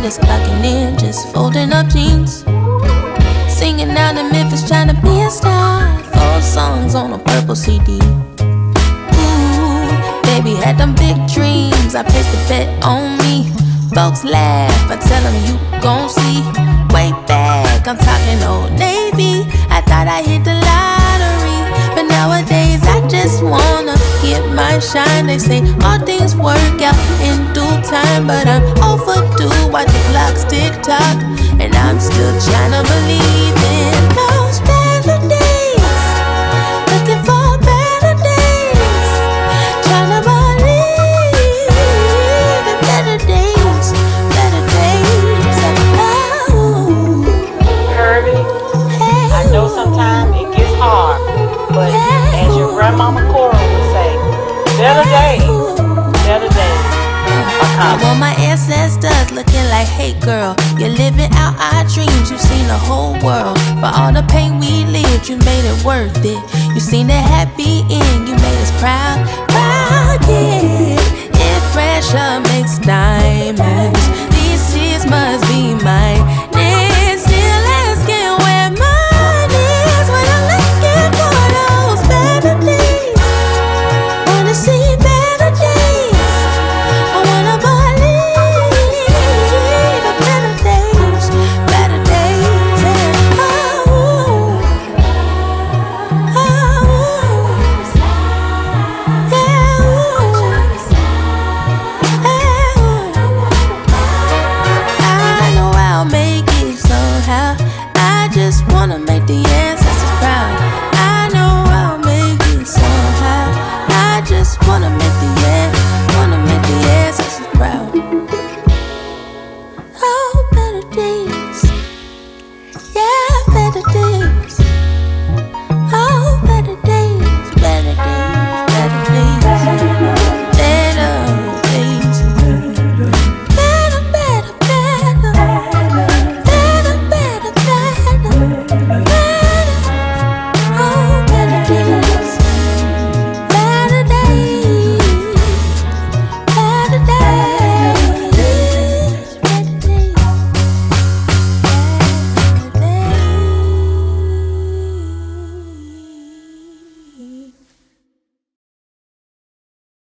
niggas clocking in, just folding up jeans. Singing down in Memphis, trying to be a star. 4 songs on a purple CD. Ooh, baby had them big dreams. I placed a bet on me. Folks laugh, I tell them you gon' see. Way back, I'm talking Old Navy. I thought I hit the lottery, but nowadays I just wanna get my shine. They say all things work out in due time, but I'm overdue. Watch the clocks tick tock, and I'm still trying to believe in those better days. Looking for better days, trying to believe in better days, better days. Oh, Kirby, hey, I know sometimes it gets hard, but as your Grandma Cora would say, better days, better days. I want my ancestors looking like, hey girl, you're living out our dreams. You've seen the whole world. For all the pain we lived, you made it worth it. You seen the happy end, you made us proud, proud, yeah. If pressure makes diamonds,